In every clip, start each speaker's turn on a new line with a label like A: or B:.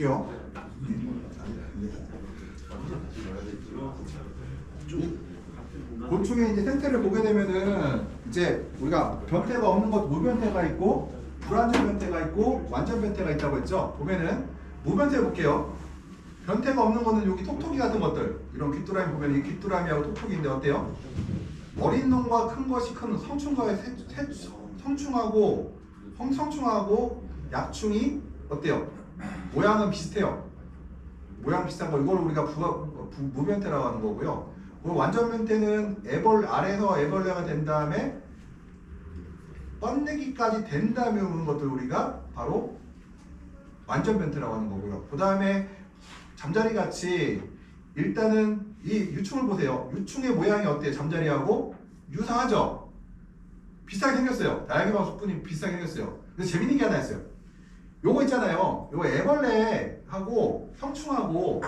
A: 볼게요. 곤충의 이제 생태를 보게 되면은 이제 우리가 변태가 없는 것 무변태가 있고 불완전 변태가 있고 완전 변태가 있다고 했죠. 보면은 무변태 볼게요. 변태가 없는 거는 여기 톡톡이 같은 것들 이런 귀뚜라미 보면 이 귀뚜라미하고 톡톡이인데 어때요? 어린 놈과 큰 것이 큰 성충과의 성충하고 약충이 어때요? 모양은 비슷해요. 모양 비슷한 거 이걸 우리가 무변태라고 하는 거고요. 완전 변태는 아래에서 애벌레가 된 다음에 번데기까지 된 다음에 오는 것들 우리가 바로 완전 변태라고 하는 거고요. 그 다음에 잠자리 같이 일단은 이 유충을 보세요. 유충의 모양이 어때요? 잠자리하고 유사하죠? 비슷하게 생겼어요. 날개방 속분이 비슷하게 생겼어요. 근데 재밌는 게 하나 있어요. 요거 있잖아요. 요거 애벌레하고 성충하고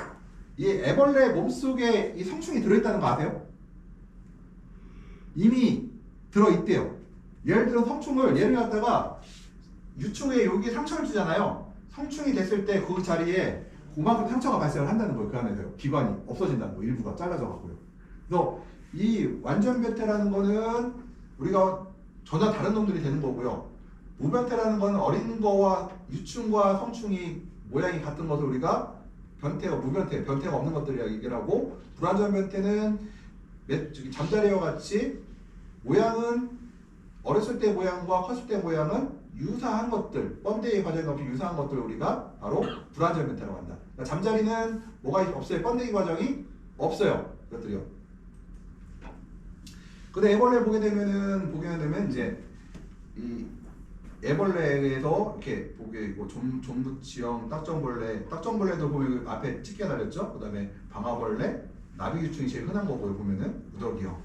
A: 이 애벌레 몸속에 이 성충이 들어있다는 거 아세요? 이미 들어있대요. 예를 들어 성충을 얘를 갖다가 유충에 여기 상처를 주잖아요. 성충이 됐을 때 그 자리에 그만큼 상처가 발생을 한다는 거예요. 그 안에서요. 기관이 없어진다는 거예요. 일부가 잘라져 갖고요. 그래서 이 완전 변태라는 거는 우리가 전혀 다른 놈들이 되는 거고요. 무변태라는 거는 어린 거와 유충과 성충이 모양이 같은 것을 우리가 변태가 무변태, 변태가 없는 것들이라고 얘기를 하고, 불완전 변태는 잠자리와 같이 모양은 어렸을 때 모양과 컸을 때 모양은 유사한 것들, 번데기 과정이 없이 유사한 것들을 우리가 바로 불완전 변태라고 한다. 그러니까 잠자리는 뭐가 없어요? 번데기 과정이 없어요. 그것들이요. 근데 애벌레 보게 되면 이제 이 애벌레에서 이렇게 보게 좀부치형 딱정벌레도 보면 앞에 찍게 달렸죠. 그 다음에 방아벌레, 나비유충이 제일 흔한 거고요. 보면은 구더기형.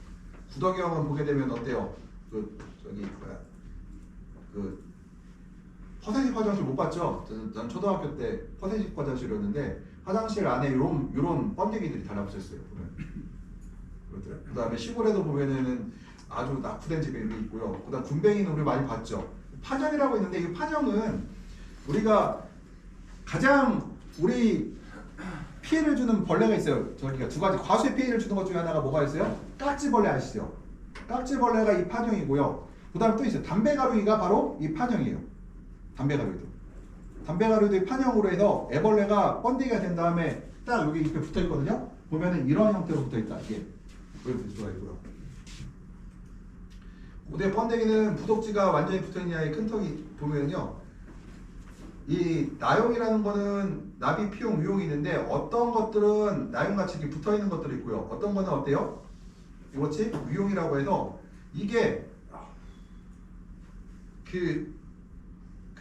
A: 구더기형은 보게 되면 어때요? 퍼센식 화장실 못 봤죠? 난 초등학교 때 퍼센식 화장실이었는데 화장실 안에 요런 번데기들이 달라붙었어요. 그 다음에 시골에도 보면은 아주 낙후된 집이 있고요. 그 다음 군뱅이는 우리 많이 봤죠. 파정이라고 있는데 이 파정은 우리가 가장 우리 피해를 주는 벌레가 있어요. 저기가 두 가지 과수에 피해를 주는 것 중에 하나가 뭐가 있어요? 깍지벌레 아시죠? 깍지벌레가 이 파정이고요. 그 다음에 또 있어요. 담배가루이가 바로 이 파정이에요. 담배가루도 이 파정으로 해서 애벌레가 번데기가 된 다음에 딱 여기 잎에 붙어 있거든요. 보면은 이런 형태로 붙어 있다. 이게 이렇게 붙어 있고요. 근데 번데기는 부독지가 완전히 붙어있냐의 큰 턱이 보면요. 이 나용이라는 거는 나비, 피용, 유용이 있는데 어떤 것들은 나용같이 이렇게 붙어있는 것들이 있고요. 어떤 거는 어때요? 이것이 유용이라고 해서 이게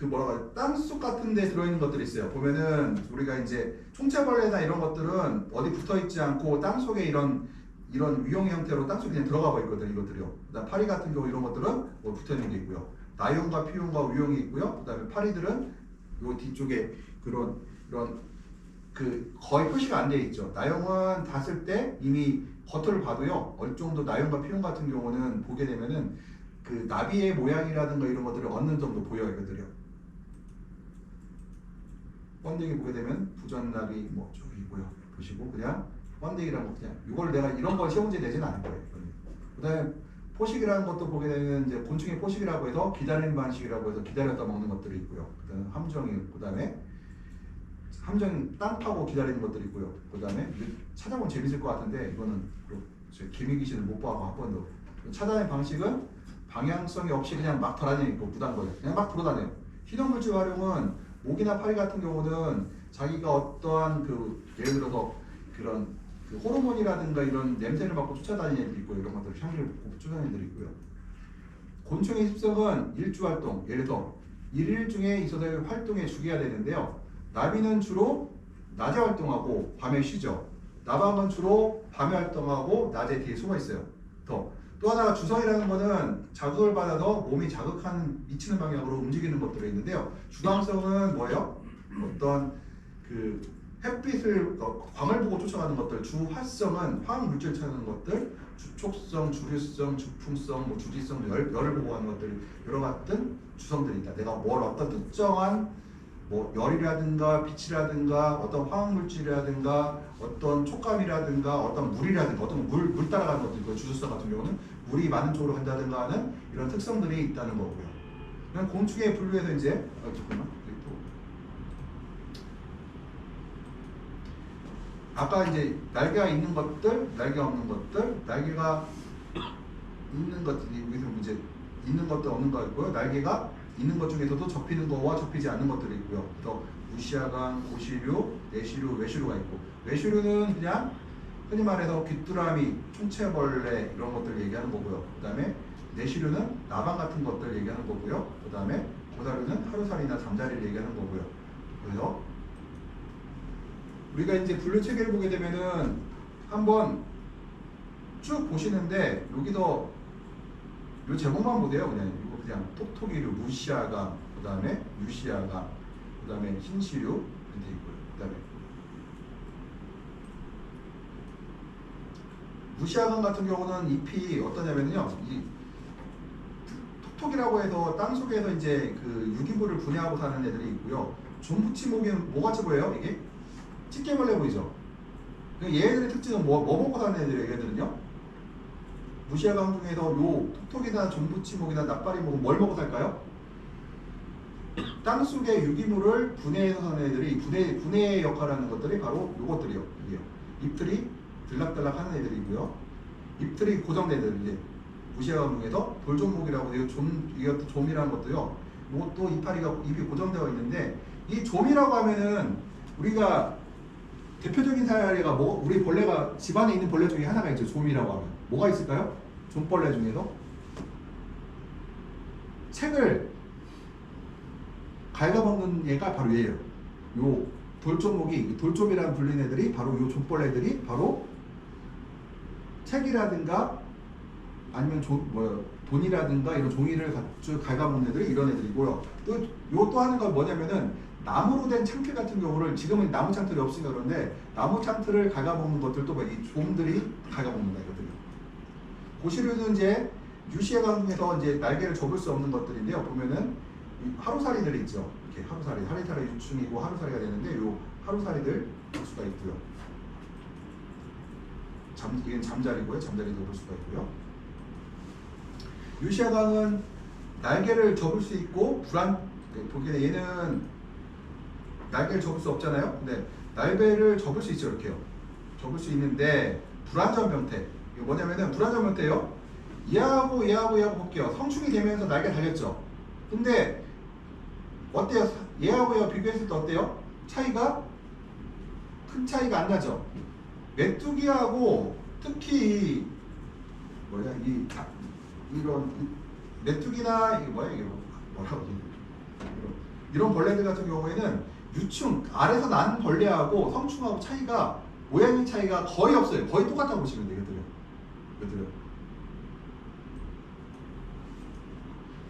A: 뭐라고 하죠? 땅속 같은 데 들어있는 것들이 있어요. 보면은 우리가 이제 총채벌레나 이런 것들은 어디 붙어있지 않고 땅속에 이런 위용 형태로 땅속에 그냥 들어가 버 있거든요. 이것들이요. 그다음 파리 같은 경우 이런 것들은 뭐 붙어 있는 게 있고요. 나용과 피용과 유용이 있고요. 그다음에 파리들은 요 뒤쪽에 이런 거의 표시가 안 돼 있죠. 나용은 봤을 때 이미 겉을 봐도요. 어느 정도 나용과 피용 같은 경우는 보게 되면은 그 나비의 모양이라든가 이런 것들을 어느 정도 보여요. 이것들이요. 번데기 보게 되면 부전나비 뭐 저기 있고요. 보시고 그냥 번데기라고 그냥 이걸 내가 이런 거 시험 문제 내지는 않을 거예요. 그다음에 포식이라는 것도 보게 되면 이제 곤충의 포식이라고 해서 기다리는 방식이라고 해서 기다렸다 먹는 것들이 있고요. 그다음에 함정이 그다음에 함정 땅 파고 기다리는 것들이 있고요. 그다음에 찾아보면 재밌을 것 같은데 이거는 기미귀신을 못 봐서 한 번도 찾아낸 방식은 방향성이 없이 그냥 막 돌아다니고 무단 거예요. 그냥 막 돌아다녀요. 희동물질 활용은 모기나 파리 같은 경우는 자기가 어떠한 예를 들어서 그런 호르몬이라든가 이런 냄새를 맡고 쫓아다니는 애들이 있고요. 이런 것들 향기를 맡고 쫓아다니는 애들이 있고요. 곤충의 습성은 일주활동, 예를 들어 일일 중에 있어서의 활동의 주기가 되는데요. 나비는 주로 낮에 활동하고 밤에 쉬죠. 나방은 주로 밤에 활동하고 낮에 뒤에 숨어 있어요. 또 하나가 주성이라는 거는 자극을 받아서 몸이 미치는 방향으로 움직이는 것들이 있는데요. 주광성은 뭐예요? 어떤 햇빛을 광을 보고 쫓아가는 것들. 주화성은 화학 물질 찾는 것들. 주촉성, 주류성, 주풍성, 주지성, 열을 보고 하는 것들. 여러 같은 주성들이 있다. 내가 어떤 특정한 뭐 열이라든가 빛이라든가 어떤 화학물질이라든가 어떤 촉감이라든가 어떤 물이라든가 어떤 물 따라가는 것들, 그 주술성 같은 경우는 물이 많은 쪽으로 간다든가 하는 이런 특성들이 있다는 거고요. 그냥 곤충의 분류에서 이제 잠깐만. 아까 이제 날개가 있는 것들, 날개가 없는 것들, 날개가 있는 것들이 여기서 이제 있는 것도 없는 거 있고요. 날개가 있는 것 중에서도 접히는 거와 접히지 않는 것들이 있고요. 그래서 무시아강, 고시류, 내시류, 외시류가 있고, 외시류는 그냥 흔히 말해서 귀뚜라미, 총체벌레 이런 것들 얘기하는 거고요. 그 다음에 내시류는 나방 같은 것들 얘기하는 거고요. 그 다음에 고사류는 하루살이나 잠자리를 얘기하는 거고요. 그래서 우리가 이제 분류 체계를 보게 되면은 한번 쭉 보시는데 여기서 요 제목만 보세요. 그냥 톡톡이류, 무시아강, 그 다음에 유시아강, 그 다음에 흰시류 이렇게 있고요. 그 다음에 무시아강 같은 경우는 잎이 어떠냐면요, 이 톡톡이라고 해서 땅 속에서 이제 그 유기물을 분해하고 사는 애들이 있고요. 존부치목에는 뭐같이 보여요? 이게 찌개벌레 보이죠? 얘네들의 특징은 뭐 먹고 사는 애들이에요, 얘들은요? 무시아강 중에서 요 톡톡이나 존부치목이나 납바리목은 뭘 먹고 살까요? 땅 속의 유기물을 분해해서 사는 애들이 분해의 역할을 하는 것들이 바로 요것들이요. 이게요. 잎들이 들락들락 하는 애들이고요. 잎들이 고정된 애들, 이제 무시아강 중에서 돌존목이라고 해요. 이것도 좀이라는 것도요. 이것도 잎이 고정되어 있는데, 이 좀이라고 하면은 우리가 대표적인 사례가 뭐, 우리 벌레가 집안에 있는 벌레 중에 하나가 있죠. 좀이라고 하면 뭐가 있을까요? 좀벌레 중에서 책을 갉아먹는 얘가 바로 얘예요. 요 돌좀목이, 돌좀이라는 불리는 애들이 바로 요 좀벌레들이 바로 책이라든가 아니면 돈이라든가 이런 종이를 갉아먹는 애들이 이런 애들이고요. 또 하는 건 뭐냐면은 나무로 된 창틀 같은 경우를, 지금은 나무 창틀이 없으니까 그런데 나무 창틀을 갉아먹는 것들도 이 좀들이 갉아먹는다 이거든요. 고시류는 이제 유시아강 중에서 이제 날개를 접을 수 없는 것들인데요. 보면은 하루살이들이 있죠. 이렇게 하루살이, 하리살이 유충이고 하루살이가 되는데 요 하루살이들 볼 수가 있고요. 이건 잠자리고요. 잠자리도 볼 수가 있고요. 유시아강은 날개를 접을 수 있고 보기에 얘는 날개를 접을 수 없잖아요. 근데 날개를 접을 수 있죠. 이렇게요. 접을 수 있는데 불완전 병태. 이게 뭐냐면은 불완전 병태요. 얘하고 볼게요. 성충이 되면서 날개 달렸죠. 근데 어때요? 얘하고 비교했을 때 어때요? 차이가 큰 차이가 안 나죠. 메뚜기하고 특히 이런 메뚜기나 이게 이런 벌레들 같은 경우에는 유충 아래서 난 벌레하고 성충하고 차이가 모양의 차이가 거의 없어요. 거의 똑같다고 보시면 되거든요.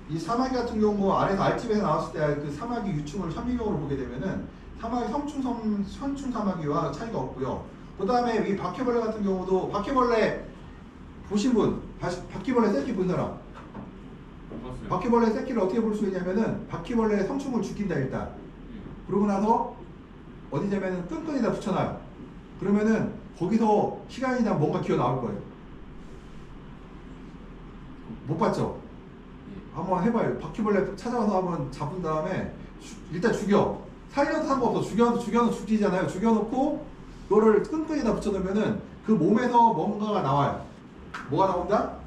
A: 이 사마귀 같은 경우 아래서 알집에서 나왔을 때 그 사마귀 유충을 현미경으로 보게 되면은 사마귀 현충 사마귀와 차이가 없고요. 그 다음에 이 바퀴벌레 같은 경우도 바퀴벌레 보신 분, 바퀴벌레 새끼 본 사람. 바퀴벌레 새끼를 어떻게 볼 수 있냐면은 바퀴벌레 성충을 죽인다 일단. 그러고 나서 어디냐면은 끈끈이다 붙여놔요. 그러면은 거기서 시간이 지나면 뭔가 기어 나올 거예요. 못 봤죠? 한번 해봐요. 바퀴벌레 찾아가서 한번 잡은 다음에 일단 죽여. 살려도 상관없어. 죽여는 죽이잖아요. 죽여놓고 그거를 끈끈이다 붙여놓으면은 그 몸에서 뭔가가 나와요. 뭐가 나온다?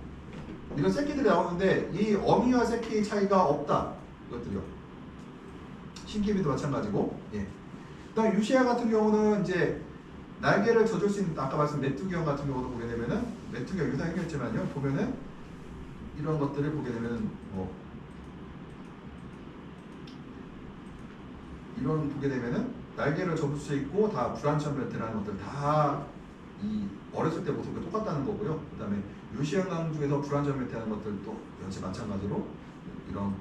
A: 이런 새끼들이 나오는데 이 어미와 새끼의 차이가 없다. 이것들이요. 신기비도 마찬가지고. 예. 그다음 유시아 같은 경우는 이제 날개를 젖을 수 있는, 아까 말씀 메뚜기형 같은 경우도 보게 되면은 메뚜기가 유사 생겼지만요. 보면은 이런 것들을 보게 되면 보게 되면은 날개를 접을 수 있고 다 불완전 변태라는 것들 다 이 어렸을 때 모습과 똑같다는 거고요. 그 다음에 유시아강 중에서 불완전 변태하는 것들도 역시 마찬가지로 이런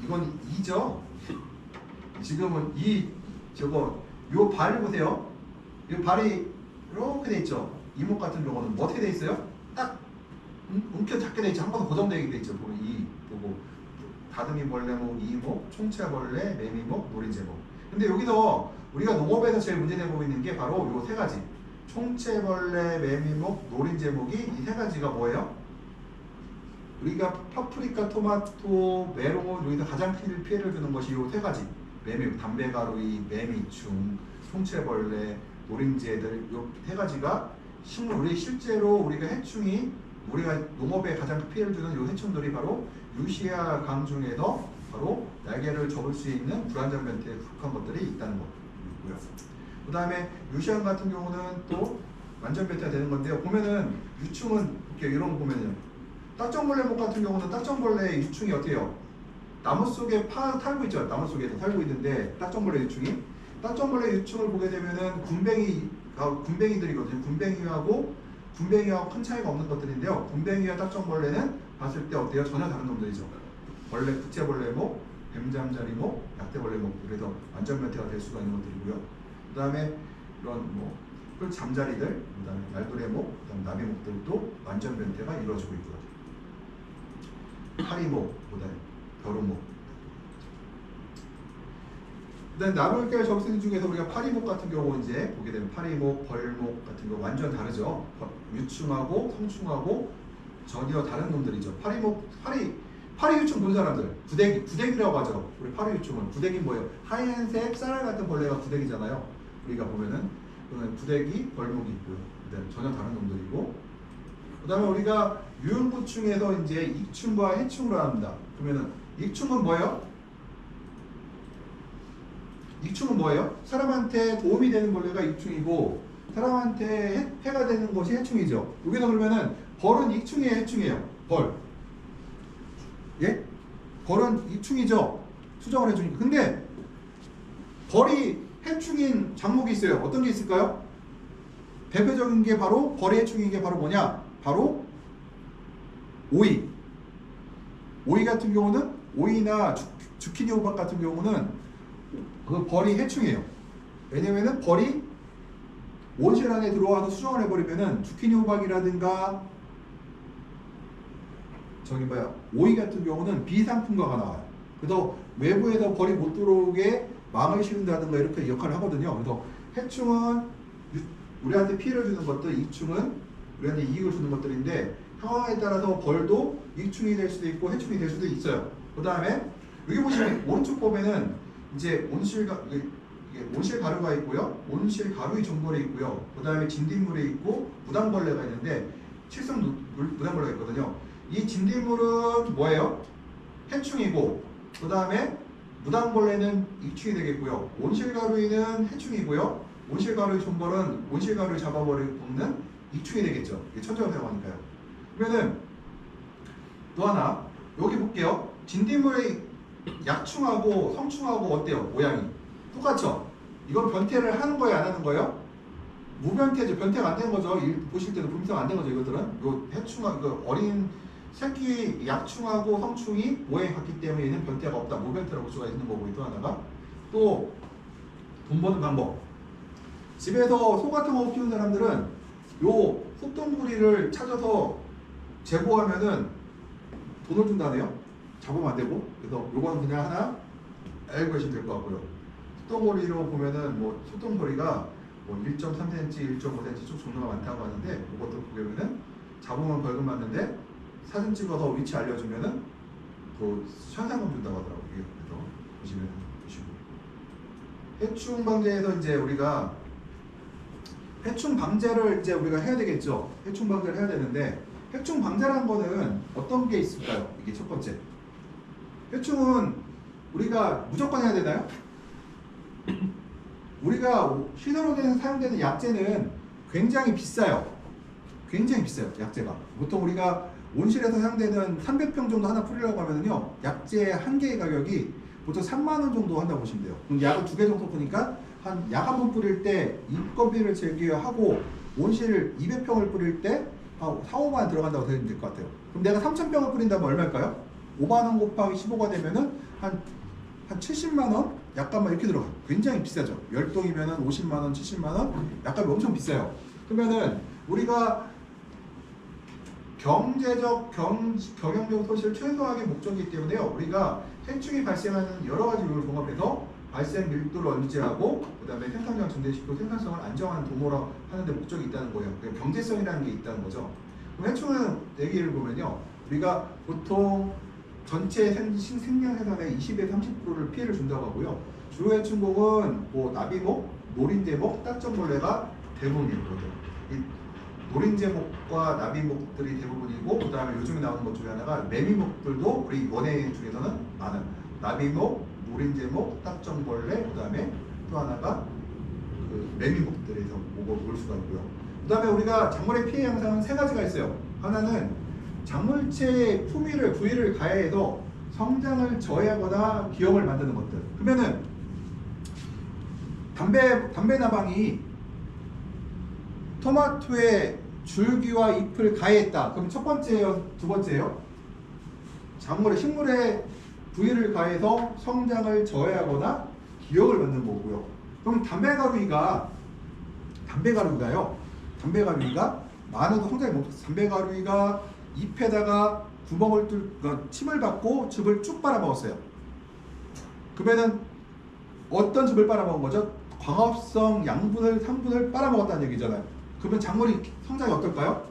A: 이건 2죠. 지금은 요 발 보세요. 이 발이 이렇게 돼 있죠. 이목 같은 경우는 뭐 어떻게 돼 있어요? 딱 움켜 잡게 돼 있죠. 한 번 더 고정되게 돼 있죠. 보면 보고 다듬이벌레목, 이목, 총채벌레, 매미목, 노린재목. 근데 여기서 우리가 농업에서 제일 문제되고 있는 게 바로 요 세 가지. 총채벌레, 매미목, 노린재목이 이 세 가지가 뭐예요? 우리가 파프리카, 토마토, 메론 여기서 가장 피해를 주는 것이 요 세 가지. 매미, 담배가루이, 매미충, 총채벌레, 노린재들 요 세 가지가 우리 실제로 우리가 해충이 우리가 농업에 가장 피해를 주는 요 해충들이 바로 루시아 강 중에서 바로 날개를 접을 수 있는 불안정 변태에 속한 것들이 있다는 거고요. 그 다음에 루시안 같은 경우는 또 완전 변태가 되는 건데요. 보면은 유충은 이렇게 이런 거 보면은 딱정벌레목 같은 경우는 딱정벌레의 유충이 어때요? 나무 속에 살고 있죠. 나무 속에서 살고 있는데 딱정벌레 유충이 딱정벌레 유충을 보게 되면은 군뱅이들이거든요. 군뱅이하고 큰 차이가 없는 것들인데요. 군뱅이와 딱정벌레는 봤을 때 어때요? 전혀 다른 놈들이죠. 벌레, 부채벌레목, 뱀잠자리목, 약대벌레목. 그래서 완전 변태가 될 수가 있는 것들이고요. 그 다음에 이런 잠자리들, 그 다음에 날도래목, 그 다음에 나비목들도 완전 변태가 이루어지고 있고요. 파리목, 그 다음에 벼룩목. 그 다음에 나무결 적생 중에서 우리가 파리목 같은 경우 이제 보게 되면 파리목, 벌목 같은 경우 완전 다르죠. 유충하고 성충하고 전혀 다른 놈들이죠. 파리 유충 본 사람들, 구데기라고 하죠. 우리 파리 유충은 구데기 뭐예요? 하얀색 쌀알 같은 벌레가 구데기잖아요. 우리가 보면은 구데기, 벌목이 있고요. 그다음에 전혀 다른 놈들이고, 그다음에 우리가 유흥구충에서 이제 익충과 해충으로 합니다. 그러면은 익충은 뭐예요? 익충은 뭐예요? 사람한테 도움이 되는 벌레가 익충이고 사람한테 해가 되는 것이 해충이죠. 여기서 그러면은 벌은 익충이에요, 해충이에요? 벌. 예? 벌은 익충이죠. 수정을 해주니까. 근데 벌이 해충인 작목이 있어요. 어떤 게 있을까요? 대표적인 게 바로 벌이 해충인 게 바로 뭐냐? 바로 오이. 오이 같은 경우는 오이나 주키니 호박 같은 경우는 그 벌이 해충이에요. 왜냐면은 벌이 온실 안에 들어와서 수정을 해버리면은 주키니 호박이라든가 오이 같은 경우는 비상품과가 나와요. 그래서 외부에서 벌이 못 들어오게 망을 씌운다든가 이렇게 역할을 하거든요. 그래서 해충은 우리한테 피해를 주는 것들, 익충은 우리한테 이익을 주는 것들인데 상황에 따라서 벌도 익충이 될 수도 있고 해충이 될 수도 있어요. 그 다음에 여기 보시면 오른쪽 보면은 이제 온실 가루가 있고요. 온실 가루의 종벌이 있고요. 그 다음에 진딧물이 있고 무당벌레가 있는데 칠성 무당벌레가 있거든요. 이 진딧물은 뭐예요? 해충이고 그 다음에 무당벌레는 익충이 되겠고요. 온실가루이는 해충이고요. 온실가루의 종벌은 온실가루를 잡아버리고 먹는 익충이 되겠죠. 이게 천적을 사용하니까요. 그러면은 또 하나 여기 볼게요. 진딧물의 약충하고 성충하고 어때요? 모양이 똑같죠? 이건 변태를 하는 거예요? 안 하는 거예요? 무변태죠. 변태가 안 된 거죠. 보실 때도 분명 안 된 거죠. 이것들은 요 해충하고 어린 새끼 약충하고 성충이 모양이 같기 때문에 얘는 변태가 없다. 무변태라고 볼 수가 있는 거고, 또 하나가 또 돈 버는 방법. 집에서 소 같은 거 키우는 사람들은 요 소똥구리를 찾아서 제보하면은 돈을 준다네요. 잡으면 안 되고. 그래서 요거는 그냥 하나 알고 계시면 될 것 같고요. 소똥구리로 보면은 뭐 소똥구리가 뭐 1.3cm, 1.5cm 쭉 종류가 많다고 하는데 이것도 보면은 잡으면 벌금 받는데 사진 찍어서 위치 알려주면은 그 현상금 준다고 하더라고요. 그래서 보시면 보시고 해충 방제에서 이제 우리가 해충 방제를 이제 우리가 해야 되겠죠. 해충 방제를 해야 되는데 해충 방제라는 거는 어떤 게 있을까요? 이게 첫 번째. 해충은 우리가 무조건 해야 되나요? 우리가 시설업에서 사용되는 약재는 굉장히 비싸요. 굉장히 비싸요. 약재가. 보통 우리가 온실에서 사용되는 300평 정도 하나 뿌리려고 하면요, 약재 한 개의 가격이 보통 3만원 정도 한다고 보시면 돼요. 그럼 약을 2개 정도 뿌니까 약 한 번 뿌릴 때 입건비를 제기하고 온실 200평을 뿌릴 때 한 4, 5만원 들어간다고 되면 될 것 같아요. 그럼 내가 3,000평을 뿌린다면 얼마일까요? 5만원 곱하기 15가 되면은 한 70만원? 약값만 이렇게 들어가요. 굉장히 비싸죠. 10동이면은 50만원, 70만원? 약값이 엄청 비싸요. 그러면은 우리가 경제적, 경영적 손실을 최소화하기 목적이기 때문에요. 우리가 해충이 발생하는 여러 가지 요인을 종합해서 발생 밀도를 언제하고 그다음에 생산량 증대시키고 생산성을 안정하는 도모를 하는데 목적이 있다는 거예요. 그러니까 경제성이라는 게 있다는 거죠. 그럼 해충은 얘기를 보면요. 우리가 보통 전체 생명 생산의 20에서 30%를 피해를 준다고 하고요. 주요 해충목은 뭐 나비목, 노린재목, 딱정벌레가 대부분이거든요. 노린재목과 나비목들이 대부분이고 그 다음에 요즘에 나오는 것 중에 하나가 매미목들도 우리 원해인 중에서는 많은 나비목, 노린재목, 딱정벌레 그 다음에 또 하나가 그 매미목들에서 볼 수가 있고요. 그 다음에 우리가 작물의 피해 양상은 세 가지가 있어요. 하나는 작물체의 부위를 가해해서 성장을 저해하거나 기형을 만드는 것들. 그러면은 담배 나방이 토마토의 줄기와 잎을 가해했다. 그럼 첫 번째예요, 두 번째예요? 작물의 식물의 부위를 가해서 성장을 저해하거나 기형을 만드는 거고요. 그럼 담배가루이가 많은 성장이 못. 담배가루이가 잎에다가 구멍을 침을 받고 즙을 쭉 빨아먹었어요. 그러면은 어떤 즙을 빨아먹은 거죠? 광합성 양분을, 산분을 빨아먹었다는 얘기잖아요. 그러면 작물이 성장이 어떨까요?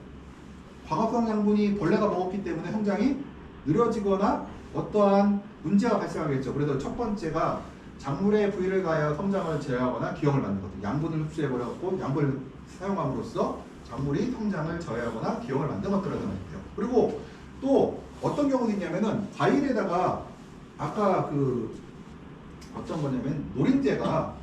A: 광합성 양분이 벌레가 먹었기 때문에 성장이 느려지거나 어떠한 문제가 발생하겠죠. 그래서 첫 번째가 작물의 부위를 가하여 성장을 제어하거나 기형을 만드는 거죠. 양분을 흡수해버려갖고 양분을 사용함으로써 작물이 성장을 저해하거나 기형을 만드는 것들을 말해요. 그리고 또 어떤 경우도 있냐면은 과일에다가 아까 그 어떤 거냐면 노린재가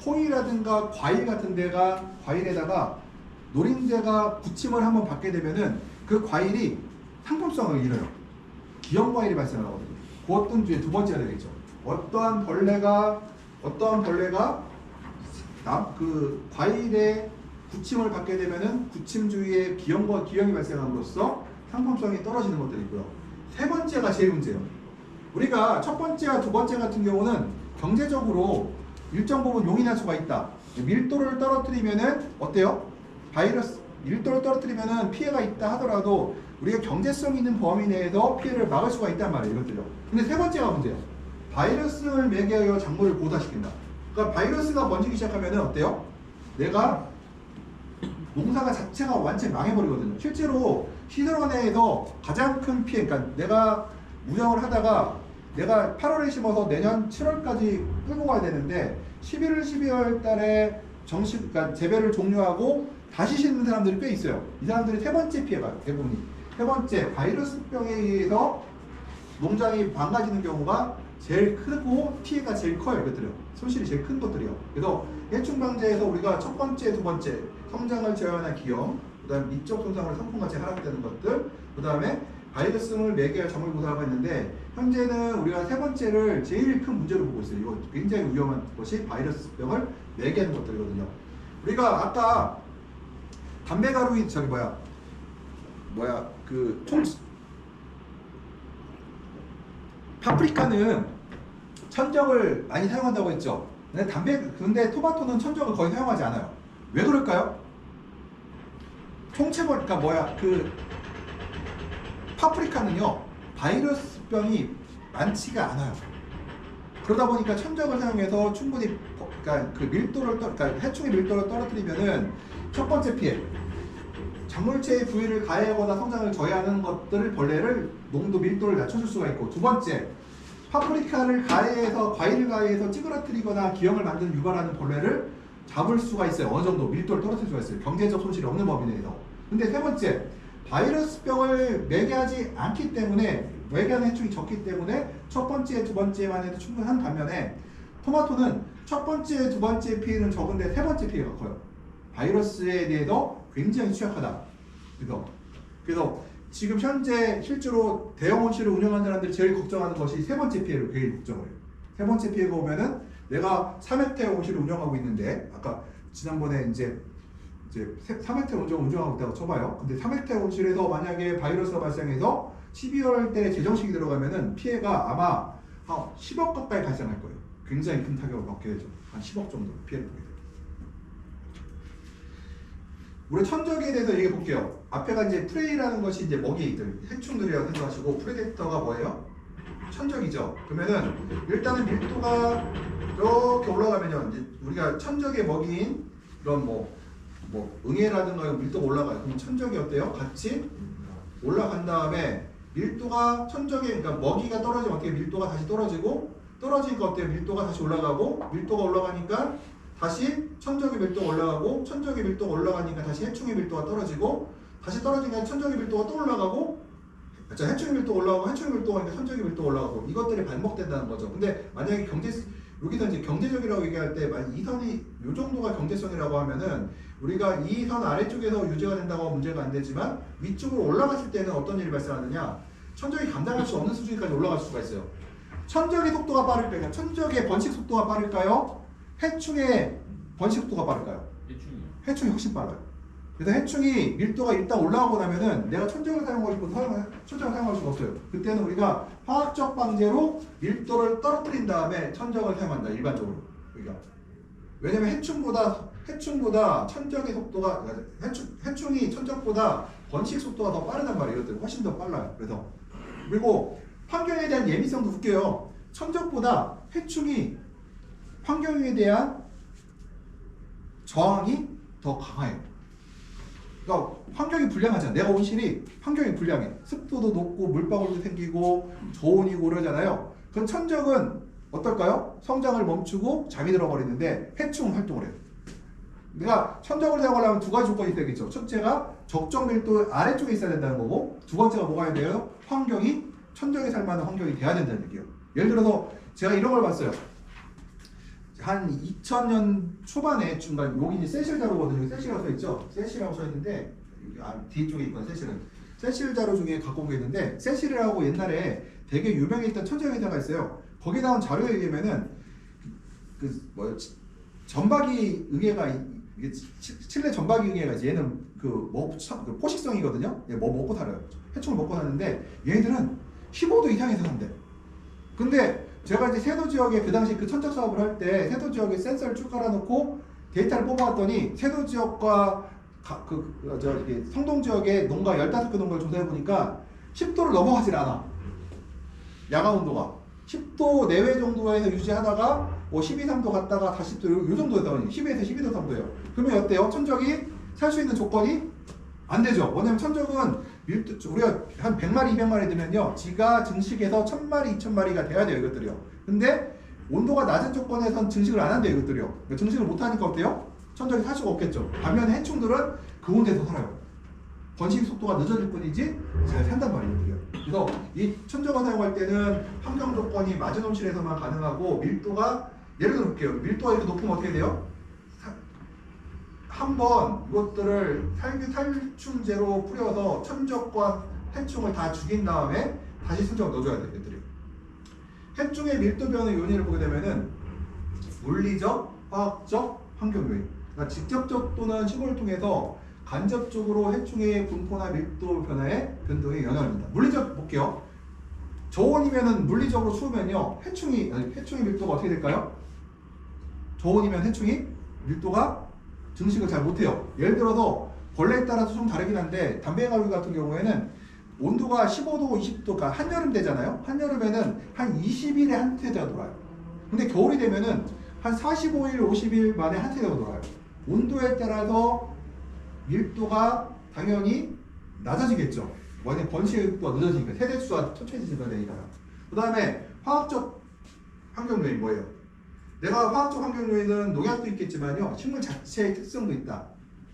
A: 콩이라든가 과일 같은 데가 과일에다가 노린재가 부침을 한번 받게 되면은 그 과일이 상품성을 잃어요. 기형 과일이 발생하거든요. 그 어떤 주에 두 번째가 되겠죠. 어떠한 벌레가 그 과일에 부침을 받게 되면은 부침 주위에 기형이 발생함으로써 상품성이 떨어지는 것들이 있고요. 세 번째가 제일 문제예요. 우리가 첫 번째와 두 번째 같은 경우는 경제적으로 일정 부분 용인할 수가 있다. 밀도를 떨어뜨리면은 어때요? 밀도를 떨어뜨리면은 피해가 있다 하더라도 우리가 경제성 있는 범위 내에서 피해를 막을 수가 있단 말이에요. 이것들요. 근데 세 번째가 문제예요. 바이러스를 매개하여 작물을 고사시킨다. 그러니까 바이러스가 번지기 시작하면은 어때요? 내가 농사가 자체가 완전히 망해버리거든요. 실제로 시설원 내에서 가장 큰 피해, 그러니까 내가 운영을 하다가 내가 8월에 심어서 내년 7월까지 끌고 가야 되는데 11월, 12월 달에 그러니까 재배를 종료하고 다시 심는 사람들이 꽤 있어요. 이 사람들이 세 번째 피해가 대부분이. 세 번째, 바이러스병에 의해서 농장이 망가지는 경우가 제일 크고 피해가 제일 커요. 이것들이요. 손실이 제일 큰 것들이요. 그래서 해충 방제에서 우리가 첫 번째, 두 번째 성장을 제어하는 기형, 그 다음에 미적 손상으로 상품가치 하락되는 것들, 그 다음에 바이러스를 매개할 작물 고사하고 있는데 현재는 우리가 세 번째를 제일 큰 문제로 보고 있어요. 이거 굉장히 위험한 것이 바이러스병을 매개하는 것들이거든요. 우리가 아까 담배가루 파프리카는 천적을 많이 사용한다고 했죠. 근데 토마토는 천적을 거의 사용하지 않아요. 왜 그럴까요? 파프리카는요 바이러스병이 많지가 않아요. 그러다 보니까 천적을 사용해서 충분히 해충의 밀도를 떨어뜨리면은 첫 번째 피해, 작물체의 부위를 가해하거나 성장을 저해하는 벌레를 농도 밀도를 낮춰줄 수가 있고, 두 번째 파프리카를 가해해서 과일을 가해해서 찌그러뜨리거나 기형을 만드는 유발하는 벌레를 잡을 수가 있어요. 어느 정도 밀도를 떨어뜨릴 수가 있어요. 경제적 손실이 없는 범위 내에서. 근데 세 번째, 바이러스병을 매개하지 않기 때문에, 매개하는 해충이 적기 때문에 첫 번째, 두 번째만 해도 충분한 반면에 토마토는 첫 번째, 두 번째 피해는 적은데 세 번째 피해가 커요. 바이러스에 대해서 굉장히 취약하다. 그래서 지금 현재 실제로 대형 온실을 운영하는 사람들이 제일 걱정하는 것이 세 번째 피해를 제일 걱정을 해요. 세 번째 피해가 오면은 내가 3헥타어 온실을 운영하고 있는데, 아까 지난번에 이제 3헥타어 운영하고 있다고 쳐봐요. 근데 3헥타어 온실에서 만약에 바이러스가 발생해서 12월 때 제정식이 들어가면은 피해가 아마 한 10억 가까이 발생할 거예요. 굉장히 큰 타격을 받게 되죠. 한 10억 정도 피해를 보게 돼요. 우리 천적에 대해서 얘기해 볼게요. 앞에가 이제 프레이라는 것이 이제 먹이들, 해충들이라고 생각하시고 프레데터가 뭐예요? 천적이죠. 그러면은 일단은 밀도가 이렇게 올라가면요. 이제 우리가 천적의 먹이인 이런 뭐 응애라든가 밀도가 올라가요. 그럼 천적이 어때요? 같이 올라간 다음에 밀도가 천적의 그러니까 먹이가 떨어지면 어떻게 밀도가 다시 떨어지고 떨어지니까 어때요? 밀도가 다시 올라가고 밀도가 올라가니까 다시 천적의 밀도가 올라가고 천적의 밀도가 올라가니까 다시 해충의 밀도가 떨어지고 다시 떨어지니까 천적의 밀도가 또 올라가고 자, 해충의 밀도가 올라가고 해충의 밀도가 오니까 천적의 밀도가 올라가고 이것들이 반복된다는 거죠. 근데 만약에 여기서 이제 경제적이라고 얘기할 때 만약 이 선이 이 정도가 경제성이라고 하면은 우리가 이 선 아래쪽에서 유지가 된다고 하면 문제가 안 되지만 위쪽으로 올라갔을 때는 어떤 일이 발생하느냐 천적이 감당할 수 없는 수준까지 올라갈 수가 있어요. 천적의 속도가 빠를까요? 천적의 번식 속도가 빠를까요? 해충의 번식 속도가 빠를까요?
B: 해충이요.
A: 해충이 훨씬 빨라요. 그래서 해충이 밀도가 일단 올라가고 나면은 내가 천적을 사용하고 싶어서 천적을 사용할 수가 없어요. 그때는 우리가 화학적 방제로 밀도를 떨어뜨린 다음에 천적을 사용한다. 일반적으로. 그러니까 왜냐면 해충보다 천적의 속도가 해충이 천적보다 번식 속도가 더 빠르단 말이에요. 이것들 훨씬 더 빨라요. 그래서 그리고 환경에 대한 예민성도 웃겨요. 천적보다 해충이 환경에 대한 저항이 더 강해요. 그러니까 환경이 불량하잖아. 내가 온실이 환경이 불량해. 습도도 높고 물방울도 생기고 저온이고 그러잖아요. 그럼 천적은 어떨까요? 성장을 멈추고 잠이 들어버리는데 해충은 활동을 해요. 내가 천적을 사용하려면 두 가지 조건이 있어야겠죠. 첫째가 적정 밀도 아래쪽에 있어야 된다는 거고 두 번째가 뭐가 해야 돼요? 환경이 천적이 살만한 환경이 돼야 된다는 얘기예요. 예를 들어서 제가 이런 걸 봤어요. 한 2000년 초반에 중간 여기 이제 세실 자료거든요. 세실이라고 써 있죠. 세실이라고 써 있는데 뒤쪽에 있건 세실은 세실 자료 중에 갖고 온 게 있는데 세실이라고 옛날에 되게 유명했던 천적의 회사가 있어요. 거기 나온 자료에 의하면은 전박이 응애가 이게 칠레 전박이 응애가 얘는 그 포식성이거든요. 얘 뭐 먹고 살아요. 해충을 먹고 사는데 얘네들은 15도 이상에서 산대. 근데 제가 이제 세도 지역에 그 당시 그 천적 사업을 할 때 세도 지역에 센서를 쭉 깔아놓고 데이터를 뽑아왔더니 세도 지역과 성동 지역의 농가 15개 농가를 조사해 보니까 10도를 넘어가질 않아. 야간 온도가 10도 내외 정도에서 유지하다가 뭐 12, 3도 갔다가 다시 또 요 정도에서 10에서 12도 3도예요. 그러면 어때요? 천적이 살 수 있는 조건이 안 되죠. 왜냐면 천적은 우리가 한 100마리, 200마리 되면요. 지가 증식해서 1000마리, 2000마리가 돼야 돼요. 이것들이요. 근데 온도가 낮은 조건에선 증식을 안 한대요. 이것들이요. 그러니까 증식을 못 하니까 어때요? 천적이 살 수가 없겠죠. 반면에 해충들은 그 온도에서 살아요. 번식 속도가 늦어질 뿐이지 잘 산단 말이에요. 그래서 이 천적을 사용할 때는 환경 조건이 맞은 온실에서만 가능하고 밀도가 예를 들어 볼게요. 밀도가 이렇게 높으면 어떻게 돼요? 한번 이것들을 살충제로 뿌려서 천적과 해충을 다 죽인 다음에 다시 천적을 넣어줘야 돼요. 얘들이. 해충의 밀도 변의 요인을 보게 되면은 물리적, 화학적, 환경 요인. 그러니까 직접적 또는 시골을 통해서 간접적으로 해충의 분포나 밀도 변화에 변동에 영향을 줍니다. 물리적 볼게요. 저온이면은 물리적으로 추우면요. 해충의 밀도가 어떻게 될까요? 저온이면 해충이 밀도가 증식을 잘 못해요. 예를 들어서 벌레에 따라서 좀 다르긴 한데 담배가루 같은 경우에는 온도가 15도, 20도가 한여름 되잖아요. 한여름에는 한 20일에 한 세대가 돌아요. 근데 겨울이 되면은 한 45일, 50일 만에 한 세대가 돌아요. 온도에 따라서 밀도가 당연히 낮아지겠죠. 왜냐면 번식의 속도가 늦어지니까 세대수가 천천히 증가되니까요. 그 다음에 화학적 환경 요인 뭐예요? 내가 화학적 환경 요인은 농약도 있겠지만요. 식물 자체의 특성도 있다.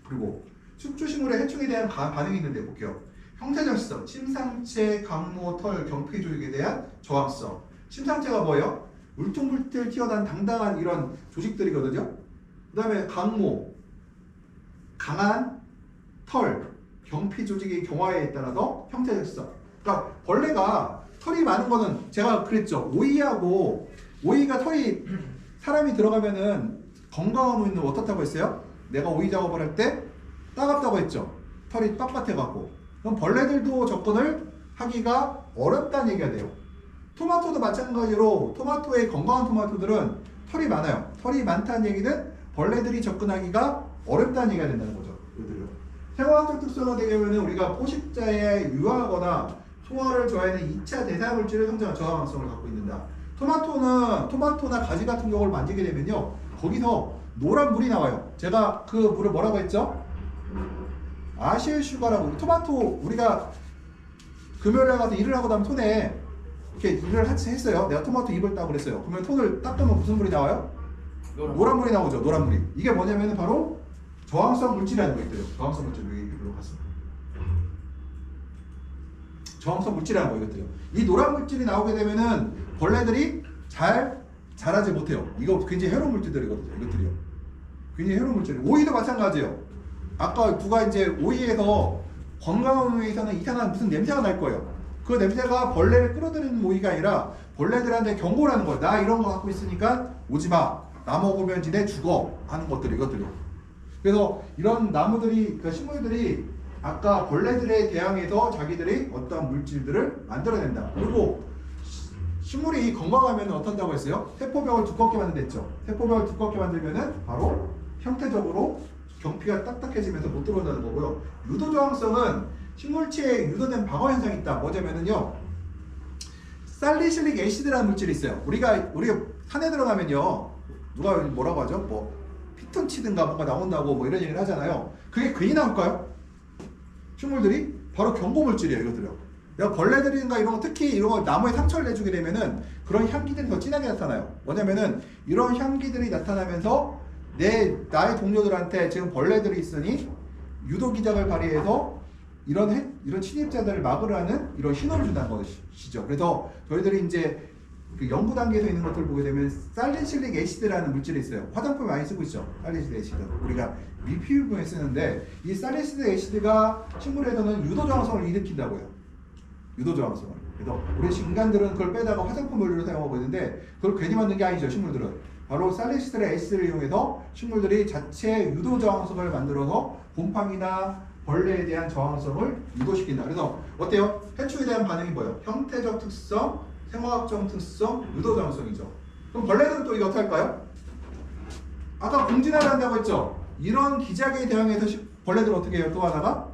A: 그리고 숙주식물의 해충에 대한 반응이 있는데 볼게요. 형태적성, 침상체, 강모, 털, 경피 조직에 대한 저항성. 침상체가 뭐예요? 울퉁불퉁 튀어나온 당당한 이런 조직들이거든요. 그 다음에 강모, 강한 털, 경피 조직의 경화에 따라서 형태적성. 그러니까 벌레가 털이 많은 거는 제가 그랬죠. 오이가 털이 사람이 들어가면은 건강한 오이는 어떻다고 했어요? 내가 오이 작업을 할 때 따갑다고 했죠. 털이 빳빳해갖고. 그럼 벌레들도 접근을 하기가 어렵다는 얘기가 돼요. 토마토도 마찬가지로 토마토의 건강한 토마토들은 털이 많아요. 털이 많다는 얘기는 벌레들이 접근하기가 어렵다는 얘기가 된다는 거죠. 생화학적 특성은 되려면 우리가 포식자에 유하하거나 소화를 좋아하는 2차 대사 물질을 성장한 저항성을 갖고 있는다. 토마토나 가지 같은 경우를 만지게 되면요, 거기서 노란 물이 나와요. 제가 그 물을 뭐라고 했죠? 아실슈가라고. 토마토 우리가 금요일에 가서 일을 하고 나면 손에 이렇게 일을 했어요. 내가 토마토 잎을 따고 그랬어요. 그러면 손을 닦으면 무슨 물이 나와요? 노란 물이 나오죠. 노란 물이. 이게 뭐냐면 바로 저항성 물질이라는 거 있대요. 저항성 물질 여기로 갔어. 저항성 물질이라는 거 이것들이요. 이 노란 물질이 나오게 되면은 벌레들이 잘 자라지 못해요. 이거 굉장히 해로운 물질들이거든요. 이것들이요. 굉장히 해로운 물질. 오이도 마찬가지예요. 아까 누가 이제 오이에서 건강한 오이에서는 이상한 무슨 냄새가 날 거예요. 그 냄새가 벌레를 끌어들이는 오이가 아니라 벌레들한테 경고를 하는 거예요. 나 이런 거 갖고 있으니까 오지 마. 나 먹으면 지네 죽어. 하는 것들이 이것들이요. 그래서 이런 나무들이, 그 식물들이 아까 벌레들에 대항해서 자기들이 어떤 물질들을 만들어낸다. 그리고 식물이 건강하면 어떤다고 했어요? 세포벽을 두껍게 만든댔죠. 세포벽을 두껍게 만들면은 바로 형태적으로 경피가 딱딱해지면서 못 들어온다는 거고요. 유도저항성은 식물체에 유도된 방어 현상이 있다. 뭐냐면은요, 살리실릭 애시드라는 물질이 있어요. 우리가 산에 들어가면요, 누가 뭐라고 하죠? 뭐 피톤치든가 뭔가 나온다고 뭐 이런 얘기를 하잖아요. 그게 괜히 나올까요? 식물들이 바로 경고물질이에요. 이것들이요. 벌레들인가 이런 거, 특히 이런 거 나무에 상처를 내주게 되면은 그런 향기들이 더 진하게 나타나요. 뭐냐면은 이런 향기들이 나타나면서 나의 동료들한테 지금 벌레들이 있으니 유도 기작을 발휘해서 이런 침입자들을 막으라는 이런 신호를 준다는 것이죠. 그래서 저희들이 이제 그 연구 단계에서 있는 것들을 보게 되면 살리실릭 애시드라는 물질이 있어요. 화장품에 많이 쓰고 있죠. 살리실릭 애시드. 우리가 미피부에 쓰는데 이 살리실릭 애시드가 식물에서는 유도 저항성을 일으킨다고요. 유도 저항성을. 그래서 우리 인간들은 그걸 빼다가 화장품 원료로 사용하고 있는데 그걸 괜히 만든 게 아니죠. 식물들은. 바로 살리실릭 애시드를 이용해서 식물들이 자체 유도 저항성을 만들어서 곰팡이나 벌레에 대한 저항성을 유도시킨다. 그래서 어때요? 해충에 대한 반응이 뭐예요? 형태적 특성, 생화학적 특성, 유도 저항성이죠. 그럼 벌레들은 또 이거 어떻게 할까요? 아까 공진화를 한다고 했죠? 이런 기작에 대항해서 벌레들은 어떻게 해요? 또 하나가?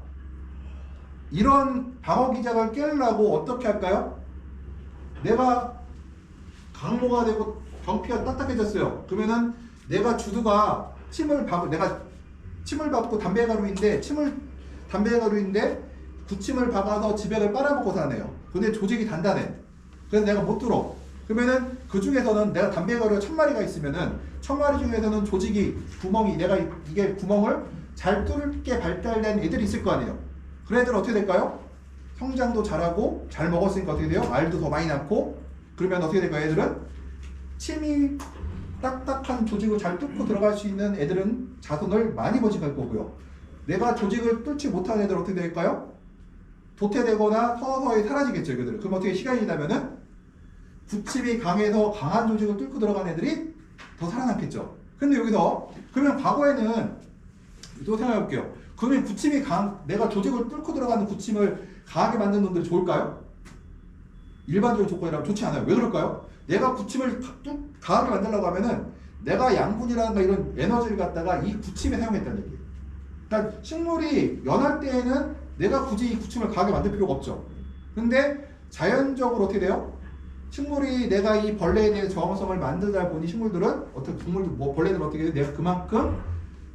A: 이런 방어 기작을 깨려고 어떻게 할까요? 내가 강모가 되고 경피가 딱딱해졌어요. 그러면은 내가 주두가 내가 침을 밟고 담배가루인데 구침을 박아서 지백을 빨아먹고 사네요. 근데 조직이 단단해. 그래서 내가 못 들어. 그러면은 그 중에서는 내가 담배가루가 1000마리가 있으면은 1000마리 중에서는 조직이 이게 구멍을 잘 뚫게 발달된 애들이 있을 거 아니에요. 그런 애들은 어떻게 될까요? 성장도 잘하고 잘 먹었으니까 어떻게 돼요? 알도 더 많이 낳고 그러면 어떻게 될까요? 애들은 침이 딱딱한 조직을 잘 뚫고 들어갈 수 있는 애들은 자손을 많이 번식할 거고요. 내가 조직을 뚫지 못한 애들은 어떻게 될까요? 도태되거나 서서히 사라지겠죠. 이들은. 그럼 어떻게 시간이 지나면은 구침이 강해서 강한 조직을 뚫고 들어간 애들이 더 살아남겠죠. 근데 여기서 그러면 과거에는 또 생각해 볼게요. 그러면 내가 조직을 뚫고 들어가는 구침을 강하게 만든 놈들이 좋을까요? 일반적인 조건이라면 좋지 않아요. 왜 그럴까요? 내가 구침을 강하게 만들려고 하면은 내가 양분이라든가 이런 에너지를 갖다가 이 구침에 사용했다는 얘기예요. 그러니까 식물이 연할 때에는 내가 굳이 이 구침을 강하게 만들 필요가 없죠. 근데 자연적으로 어떻게 돼요? 식물이 내가 이 벌레에 대한 저항성을 만들다 보니 벌레들은 어떻게 해요? 내가 그만큼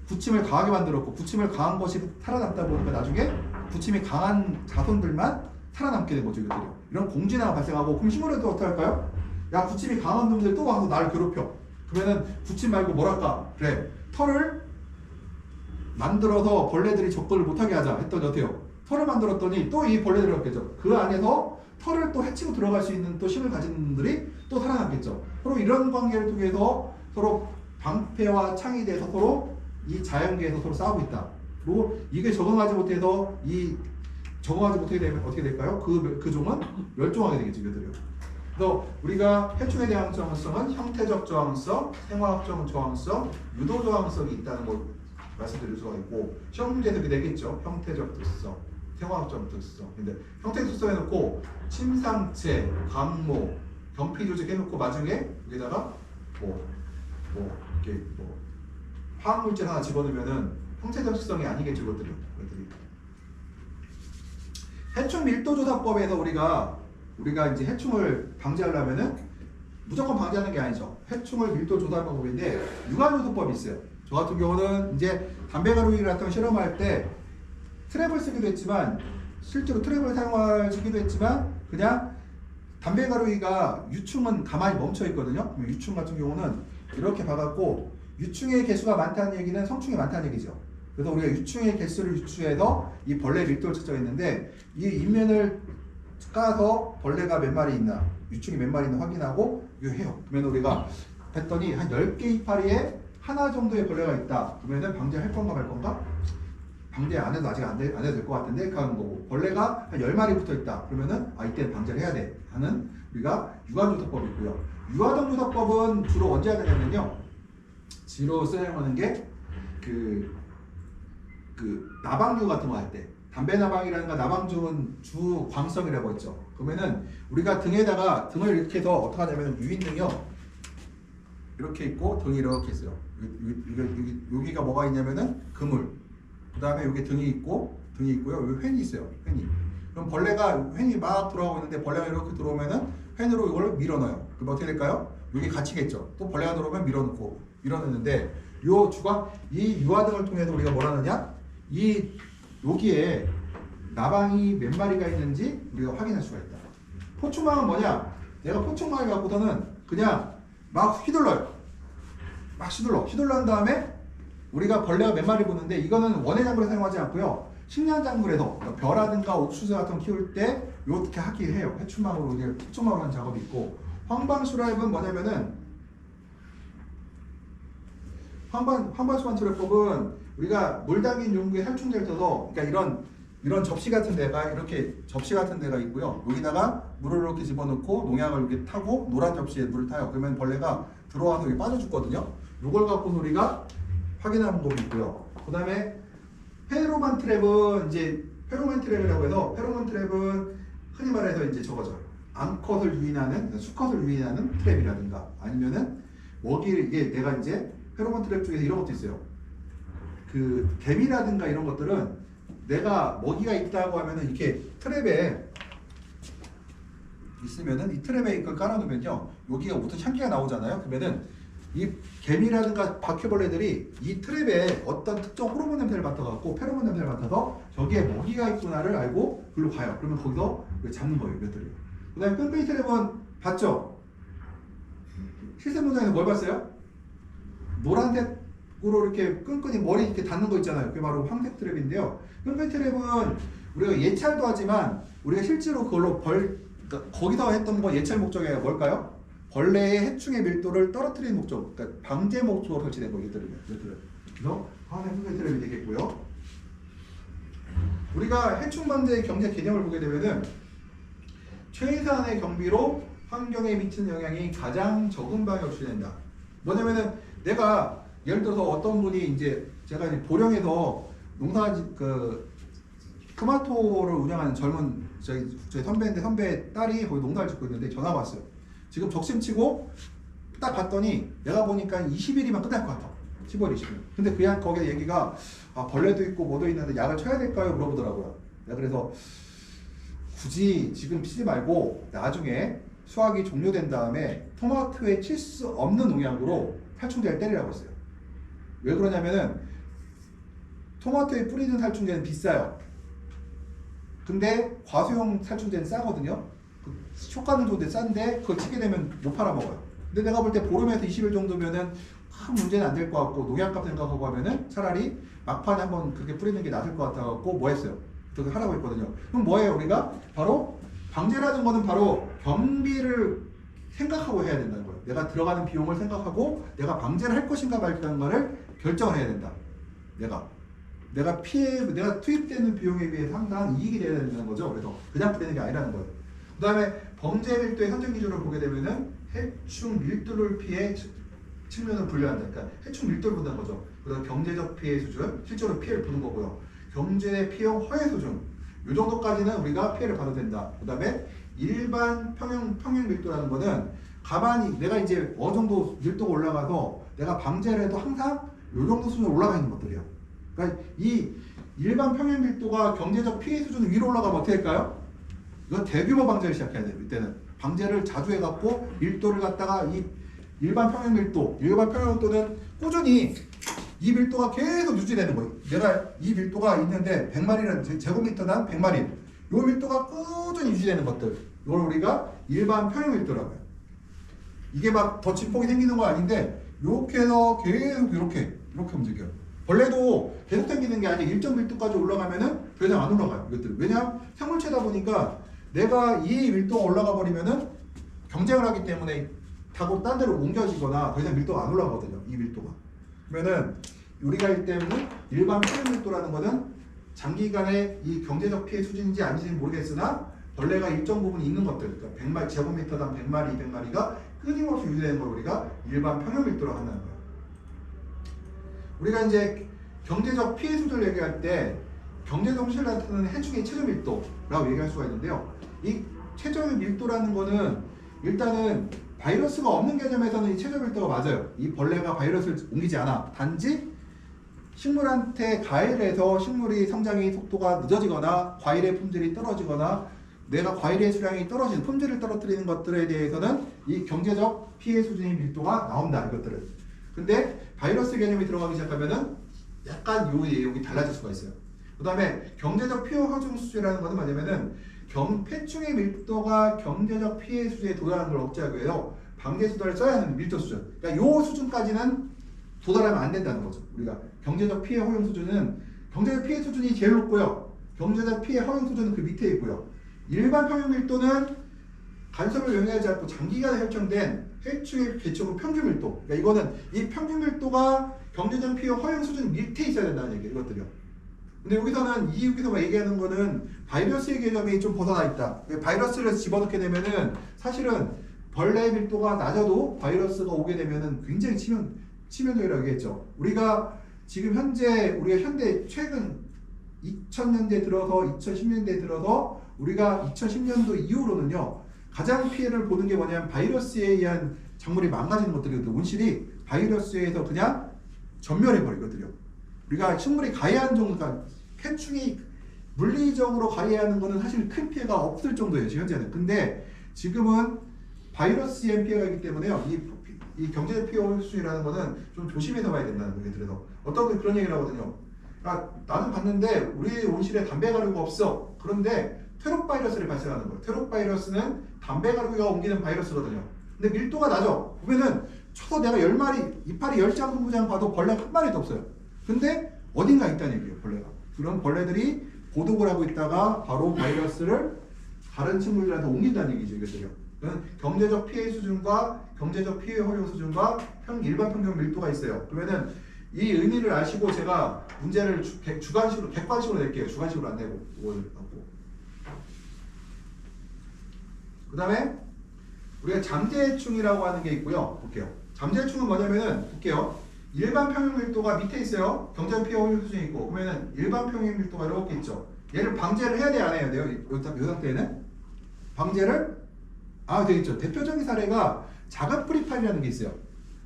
A: 구침을 강하게 만들었고 구침을 강한 것이 살아남다 보니까 나중에 구침이 강한 자손들만 살아남게 된 거죠. 이것들이요. 이런 공진화가 발생하고 그럼 식물에도 어떻게 할까요? 야, 구침이 강한 놈들 또 와서 나를 괴롭혀. 그러면은 구침 말고 뭐랄까? 그래, 털을 만들어서 벌레들이 접근을 못하게 하자 했더니 어때요? 털을 만들었더니 또 이 벌레들이 없겠죠. 그 안에서 털을 또 해치고 들어갈 수 있는 또 힘을 가진 놈들이 또 살아남겠죠. 서로 이런 관계를 통해서 서로 방패와 창이 돼서 서로 이 자연계에서 서로 싸우고 있다. 그리고 이게 적응하지 못해서 적응하지 못하게 되면 어떻게 될까요? 그 종은 멸종하게 되겠죠. 이들이요. 그래서 우리가 해충에 대한 저항성은 형태적 저항성, 생화학적 저항성, 유도 저항성이 있다는 걸 말씀드릴 수가 있고 시험 문제에서 그게 되겠죠. 형태적 특성, 생화학적 특성. 근데 형태적 특성 해놓고 침상체, 강모, 경피 조직 해놓고 나중에 여기다가 이렇게 화학물질 하나 집어넣으면은 형태적 특성이 아니겠죠, 그것들이. 해충 밀도조사법에서 우리가 이제 해충을 방지하려면은 무조건 방지하는 게 아니죠. 해충을 밀도 조사하는 방법인데 육아조도법이 있어요. 저 같은 경우는 이제 담배가루기 같은 거 실험할 때 트랩을 쓰기도 했지만 실제로 트랩을 사용하기도 했지만 그냥 담배가루기가 유충은 가만히 멈춰 있거든요. 유충 같은 경우는 이렇게 봐갖고 유충의 개수가 많다는 얘기는 성충이 많다는 얘기죠. 그래서 우리가 유충의 개수를 유추해서 이 벌레 밀도를 측정했는데 이 인면을 까서 벌레가 몇 마리 있나 유충이 몇 마리 있나 확인하고 이거 해요. 그러면 우리가 했더니 한 10개 이파리에 하나 정도의 벌레가 있다. 그러면은 방제할 건가 말 건가? 방제 안 해도 아직 안 해도 될 것 같은데 이렇게 하는 거고 벌레가 한 10마리 붙어 있다. 그러면은 이때 방제를 해야 돼 하는 우리가 유아조사법이 있고요. 유아동조사법은 주로 언제 하느냐면요. 주로 사용하는 게 나방류 같은 거 할 때 담배 나방이라든가 나방중은 주 광성이라고 했죠. 그러면은 우리가 등에다가 등을 이렇게 해서 어떻게 하냐면 유인등이요 이렇게 있고 등이 이렇게 있어요. 여기가 뭐가 있냐면은 그물, 그 다음에 여기 등이 있고요. 여기 횡이 있어요. 횡이. 그럼 횡이 막 돌아가고 있는데 벌레가 이렇게 들어오면은 횡으로 이걸 밀어넣어요. 그럼 어떻게 될까요? 여기 갇히겠죠. 또 벌레가 들어오면 밀어넣는데 이 유화등을 통해서 우리가 뭘 하느냐? 여기에 나방이 몇 마리가 있는지 우리가 확인할 수가 있다. 포충망은 뭐냐? 내가 포충망을 갖고서는 그냥 막 휘둘러요. 막 휘둘러 한 다음에 우리가 벌레가 몇 마리 보는데 이거는 원예 장구를 사용하지 않고요. 식량 장구에서 벼라든가 옥수수 같은 거 키울 때 이렇게 하긴 해요. 해충망으로 이제 포충망으로 하는 작업이 있고 황방수라입은 뭐냐면은 황방수관처리법은 우리가 물 담긴 용기에 살충제를 떠서 그러니까 이런 접시 같은 데가 있고요. 여기다가 물을 이렇게 집어넣고 농약을 이렇게 타고 노란 접시에 물을 타요. 그러면 벌레가 들어와서 여기 빠져 죽거든요. 이걸 갖고 우리가 확인하는 법이 있고요. 그다음에 페로몬 트랩은 이제 페로몬 트랩이라고 해서 페로몬 트랩은 흔히 말해서 이제 저거죠. 암컷을 유인하는 수컷을 유인하는 트랩이라든가 아니면은 이게 내가 이제 페로몬 트랩 중에서 이런 것도 있어요. 개미라든가 이런 것들은 내가 먹이가 있다고 하면은 이렇게 트랩에 있으면은 이 트랩에 이걸 깔아놓으면요. 여기가 보통 향기가 나오잖아요. 그러면은 이 개미라든가 바퀴벌레들이 이 트랩에 어떤 특정 호르몬 냄새를 맡아갖고 페로몬 냄새를 맡아서 저기에 먹이가 있구나를 알고 글로 가요. 그러면 거기서 잡는 거예요. 이것들이. 그 다음에 끈끈이 트랩은 봤죠? 실생문장에서 뭘 봤어요? 노란색으로 이렇게 끈끈이 머리 이렇게 닿는 거 있잖아요. 그게 바로 황색 트랩인데요. 끈끈이 트랩은 우리가 예찰도 하지만 우리가 실제로 그걸로 그러니까 거기서 했던 거 예찰 목적이 뭘까요? 벌레의 해충의 밀도를 떨어뜨리는 목적, 그러니까 방제 목적으로 설치된 거 이것들은. 그래서 황색 끈끈이 트랩이 되겠고요. 우리가 해충 방제의 경제 개념을 보게 되면은 최소한의 경비로 환경에 미치는 영향이 가장 적은 방향으로 추진된다. 뭐냐면은 내가 예를 들어서 어떤 분이 이제 제가 이제 보령에서 토마토를 운영하는 젊은 저희 선배인데 선배 딸이 거기 농사를 짓고 있는데 전화가 왔어요. 지금 적심치고 딱 봤더니 내가 보니까 20일이면 끝날 것 같아. 10월 20일. 근데 그냥 거기에 얘기가 벌레도 있고 뭐도 있는데 약을 쳐야 될까요? 물어보더라고요. 내가 그래서 굳이 지금 피지 말고 나중에 수확이 종료된 다음에 토마토에 칠 수 없는 농약으로 살충제를 때리라고 했어요. 왜 그러냐면은 토마토에 뿌리는 살충제는 비싸요. 근데 과수용 살충제는 싸거든요. 효과는 좋은데 싼데 그걸 치게 되면 못 팔아먹어요. 근데 내가 볼 때 보름에서 20일 정도면은 큰 문제는 안 될 것 같고 농약값 생각하고 하면은 차라리 막판에 한번 그렇게 뿌리는 게 나을 것 같아갖고 뭐 했어요? 그렇게 하라고 했거든요. 그럼 뭐예요? 우리가 바로 방제라는 거는 바로 경비를 생각하고 해야 된다는 거예요. 내가 들어가는 비용을 생각하고 내가 방제를 할 것인가 말까는 거를 결정을 해야 된다. 내가 투입되는 비용에 비해 상당한 이익이 돼야 된다는 거죠. 그래서 그냥 뿌리는 게 아니라는 거예요. 그 다음에 범죄 밀도의 선정 기준을 보게 되면은 해충 밀도를 피해 측면을 분류한다. 그러니까 해충 밀도를 본다는 거죠. 그다음 경제적 피해 수준, 실제로 피해를 보는 거고요. 경제 피해 허용 수준, 이 정도까지는 우리가 피해를 받아도 된다. 그 다음에 일반 평형 밀도라는 거는 가만히 내가 이제 어느 정도 밀도가 올라가서 내가 방제를 해도 항상 이 정도 수준으로 올라가 있는 것들이야. 그러니까 이 일반 평형 밀도가 경제적 피해 수준 위로 올라가면 어떻게 될까요? 이건 대규모 방제를 시작해야 돼요. 이때는 방제를 자주 해갖고 밀도를 갖다가 이 일반 평형 밀도는 꾸준히 이 밀도가 계속 유지되는 거예요. 내가 이 밀도가 있는데 100마리라는 제곱미터당 100마리 이 밀도가 꾸준히 유지되는 것들 이걸 우리가 일반 평형 밀도라고 해요. 이게 막 더 진폭이 생기는 거 아닌데 이렇게 해서 계속 이렇게 움직여요. 벌레도 계속 생기는 게 아니라 일정 밀도까지 올라가면은 더 이상 안 올라가요. 이것들. 왜냐? 생물체다 보니까 내가 이 밀도가 올라가 버리면은 경쟁을 하기 때문에 타고 딴 데로 옮겨지거나 더 이상 밀도가 안 올라가거든요. 이 밀도가. 그러면은 우리가 할 때는 일반 평형 밀도라는 거는 장기간의 이 경제적 피해 수준인지 아닌지는 모르겠으나 벌레가 일정 부분 있는 것들, 그러니까 100마리, 제곱미터당 100마리, 200마리가 끊임없이 유지되는 걸 우리가 일반 평형 밀도라고 한다는 거예요. 우리가 이제 경제적 피해 수준을 얘기할 때 경제적 손실을 나타내는 해충의 최저 밀도라고 얘기할 수가 있는데요. 이 최저 밀도라는 거는 일단은 바이러스가 없는 개념에서는 이 최저 밀도가 맞아요. 이 벌레가 바이러스를 옮기지 않아. 단지 식물한테 가해를 해서 식물이 성장의 속도가 늦어지거나 과일의 품질이 떨어지거나 내가 과일의 수량이 떨어지는 품질을 떨어뜨리는 것들에 대해서는 이 경제적 피해 수준의 밀도가 나온다. 이것들은. 근데 바이러스 개념이 들어가기 시작하면은 약간 요 내용이 달라질 수가 있어요. 그 다음에 경제적 피해 허용 수준이라는 것은 뭐냐면은 폐충의 밀도가 경제적 피해 수준에 도달하는 걸 억제하기 위해서 방제 수단을 써야 하는 밀도 수준. 그러니까 요 수준까지는 도달하면 안 된다는 거죠. 우리가 경제적 피해 허용 수준은 경제적 피해 수준이 제일 높고요. 경제적 피해 허용 수준은 그 밑에 있고요. 일반 평형 밀도는 간섭을 영향하지 않고 장기간에 설정된 해충의 개체고 평균 밀도. 그러니까 이거는 이 평균 밀도가 경제적 피해 허용 수준 밑에 있어야 된다는 얘기예요. 이것들이요. 근데 여기서 얘기하는 거는 바이러스의 개념이 좀 벗어나 있다. 바이러스를 집어넣게 되면은 사실은 벌레의 밀도가 낮아도 바이러스가 오게 되면은 굉장히 치명적이라고 얘기했죠. 우리가 지금 현대 최근 2000년대 들어서 2010년대 들어서 우리가 2010년도 이후로는요 가장 피해를 보는 게 뭐냐면 바이러스에 의한 작물이 망가지는 것들이거든요. 온실이 바이러스에 의해서 그냥 전멸해버리거든요. 우리가 식물이 가해하는 정도가 해충이 물리적으로 가해하는 거는 사실 큰 피해가 없을 정도예요. 현재는. 근데 지금은 바이러스에 피해가 있기 때문에요. 이 경제적 피해 수준이라는 거는 좀 조심해서 봐야 된다는 거예요. 그래서 어떤 분이 그런 얘기를 하거든요. 나는 봤는데 우리 온실에 담배 가루가 없어. 그런데 퇴록 바이러스를 발생하는 거예요. 퇴록 바이러스는 담배 가루가 옮기는 바이러스거든요. 근데 밀도가 낮아. 보면은 쳐서 내가 10마리, 이파리 10장, 20장 봐도 벌레 한 마리도 없어요. 근데 어딘가 있다는 얘기예요. 벌레가. 그런 벌레들이 고독을 하고 있다가 바로 바이러스를 다른 친구들한테 옮긴다는 얘기죠. 이것들이요. 경제적 피해 수준과 경제적 피해 허용 수준과 일반 평균 밀도가 있어요. 그러면은 이 의미를 아시고 제가 문제를 객관식으로 낼게요. 주관식으로 안 내고. 그 다음에 우리가 잠재해충이라고 하는 게 있고요. 볼게요. 잠재해충은 뭐냐면은 볼게요. 일반 평형 밀도가 밑에 있어요. 경제적 피해 허용 수준이 있고 그러면은 일반 평형 밀도가 이렇게 있죠. 얘를 방제를 해야 돼요, 안 해야 돼요? 이 상태에는 방제를 되겠죠. 대표적인 사례가 작은 뿌리파리라는 게 있어요.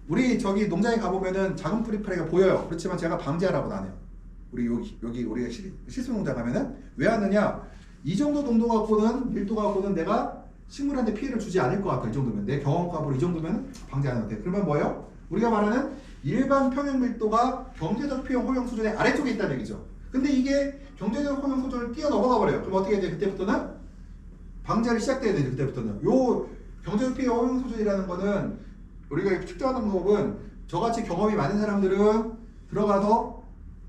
A: 우리 저기 농장에 가보면은 작은 뿌리파리가 보여요. 그렇지만 제가 방제하라고는 안 해요. 우리 여기 우리가 실수 농장 가면은 왜 하느냐? 이 정도 농도 갖고는 밀도 갖고는 내가 식물한테 피해를 주지 않을 것 같아. 이 정도면 내 경험값으로 이 정도면 방제 안 해도 돼. 그러면 뭐예요? 우리가 말하는 일반 평형 밀도가 경제적 피해 허용 수준의 아래쪽에 있다는 얘기죠. 근데 이게 경제적 허용 수준을 뛰어 넘어가 버려요. 그럼 어떻게 해야 돼? 그때부터는 방제를 시작돼야 되죠. 그때부터는 요 경제적 피해 허용 수준이라는 거는 우리가 측정하는 방법은 저같이 경험이 많은 사람들은 들어가서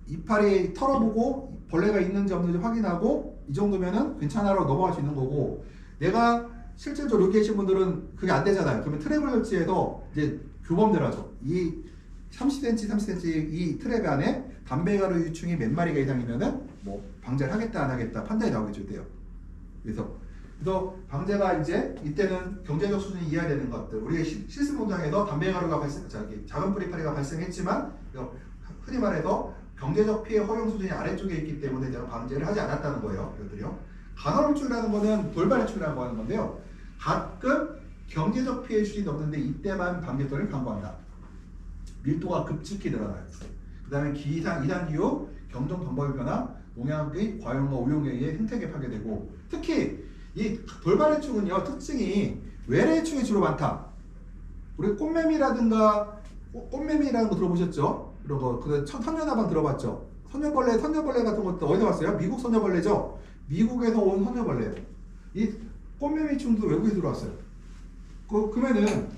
A: 이파리 털어보고 벌레가 있는지 없는지 확인하고 이 정도면은 괜찮아라고 넘어갈 수 있는 거고 내가 실질적으로 여기 계신 분들은 그게 안 되잖아요. 그러면 트랩을 설치해서 이제 규범대로 하죠. 이 30cm 이 트랩 안에 담배가루 유충이 몇 마리가 이상이면은 뭐 방제를 하겠다 안 하겠다 판단이 나오게 돼요. 그래서 방제가 이제 이때는 경제적 수준이 이하되는 것들. 우리가 실습 농장에서 담배가루가 작은 뿌리파리가 발생했지만 흔히 말해서 경제적 피해 허용 수준이 아래쪽에 있기 때문에 내가 방제를 하지 않았다는 거예요. 이것들이요. 간헐해충이라는 거는 돌발해충이라고 하는 건데요. 가끔 경제적 피해 수준이 넘는데 이때만 방제도를 강구한다. 밀도가 급격히 늘어나요. 그 다음에 이상 기후, 경정 방법의 변화, 농약의 과용과 오용에 의해 생태계 파괴되고 특히 이 돌발해충은요 특징이 외래해충이 주로 많다. 우리 꽃매미라든가 꽃매미라는 거 들어보셨죠? 이런 거 그다음 선녀나방 들어봤죠? 선녀벌레 같은 것도 어디서 왔어요? 미국 선녀벌레죠? 미국에서 온 선녀벌레예요. 이 꽃매미충도 외국에서 들어왔어요. 그러면은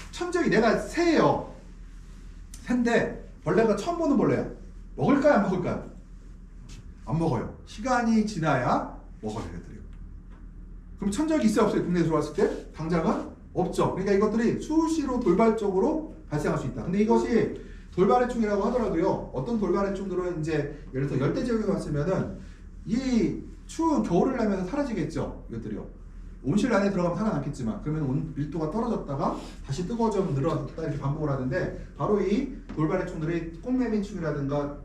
A: 천적이 내가 새예요. 새인데 벌레가 처음 보는 벌레야. 먹을까요? 안 먹을까요? 안 먹어요. 시간이 지나야 먹어요. 얘들이요. 그럼 천적이 있어요? 없어요? 국내에 들어왔을 때? 당장은 없죠. 그러니까 이것들이 수시로 돌발적으로 발생할 수 있다. 근데 이것이 돌발해충이라고 하더라도요. 어떤 돌발해충들은 이제 예를 들어서 열대 지역에 왔으면은 이 추운 겨울을 나면 사라지겠죠. 이것들이요. 온실 안에 들어가면 살아남겠지만 그러면 밀도가 떨어졌다가 다시 뜨거워져 늘어났다 이렇게 반복을 하는데 바로 이 돌발해충들이 꽃매미충이라든가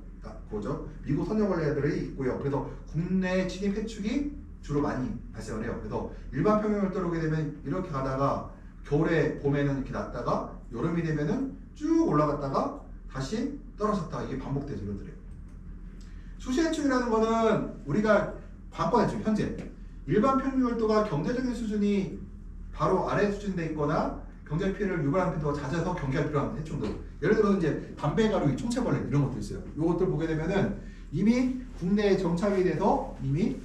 A: 그거죠. 미국 선녀벌레들이 있고요. 그래서 국내 침입 해충이 주로 많이 발생을 해요. 그래서 일반 평형을 떠오르게 되면 이렇게 가다가 겨울에 봄에는 이렇게 났다가 여름이 되면은 쭉 올라갔다가 다시 떨어졌다가 이게 반복되죠. 이것들이. 수시해충이라는 거는 우리가 관건해충 현재 일반 평균월도가 경제적인 수준이 바로 아래 수준에 있거나 경제 피해를 유발하는 빈도가 잦아서 경계가 필요한 해충들. 예를 들어서 이제 담배가루, 총체벌레 이런 것도 있어요. 이것들 보게 되면은 이미 국내에 정착이 돼서 이미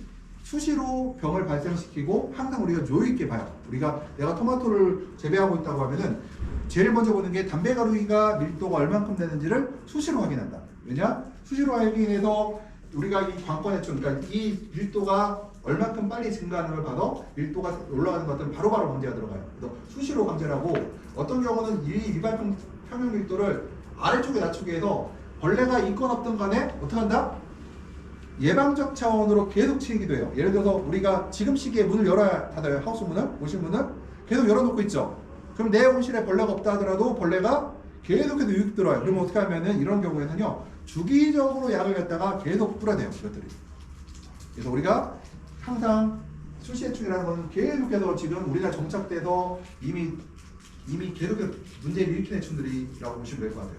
A: 수시로 병을 발생시키고 항상 우리가 요있게 봐요. 내가 토마토를 재배하고 있다고 하면은 제일 먼저 보는 게 담배가루가 밀도가 얼만큼 되는지를 수시로 확인한다. 왜냐? 수시로 확인해서 우리가 이 관건해충, 그러니까 이 밀도가 얼만큼 빨리 증가하는 걸 봐도 밀도가 올라가는 것들은 바로바로 강제가 들어가요. 그래서 수시로 강제를 하고 어떤 경우는 이 일반 평형 밀도를 아래쪽에 낮추게 해서 벌레가 있건 없든 간에 어떻게 한다? 예방적 차원으로 계속 치기도 해요. 예를 들어서 우리가 지금 시기에 문을 열어야 닫아요. 하우스 문을, 오실 문을 계속 열어놓고 있죠. 그럼 내 온실에 벌레가 없다 하더라도 벌레가 계속해서 유입 들어와요. 그러면 어떻게 하면은 이런 경우에는요 주기적으로 약을 갖다가 계속 뿌려대요. 이것들이. 그래서 우리가 항상 수시해충이라는 것은 계속해서 지금 우리가 정착돼서 이미 계속해서 문제를 일으키는 해충들이라고 보시면 될 것 같아요.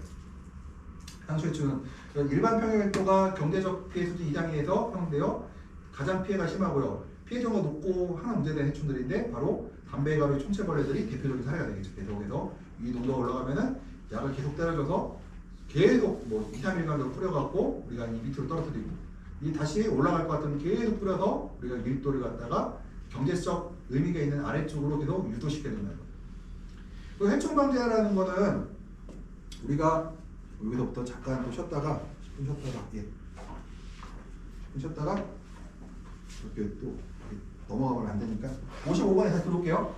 A: 향수해충은 일반 평형밀도가 경제적 피해 수준 이상에서 형성되어 가장 피해가 심하고요. 피해 정도가 높고 하나 문제되는 해충들인데 바로 담배가루, 총체벌레들이 대표적인 사례가 되겠죠. 계속해서 이 농도가 올라가면은 약을 계속 때려줘서 계속 2, 3일간 뿌려갖고 우리가 이 밑으로 떨어뜨리고 이 다시 올라갈 것 같으면 계속 뿌려서 우리가 밀도를 갖다가 경제적 의미가 있는 아래쪽으로 계속 유도시켜야 된다는 거예요. 그 해충 방제라는 거는 우리가 여기서부터 잠깐 또 쉬었다가 10분 쉬었다가 이렇게 또 넘어가면 안 되니까 55번에 다시 들어올게요.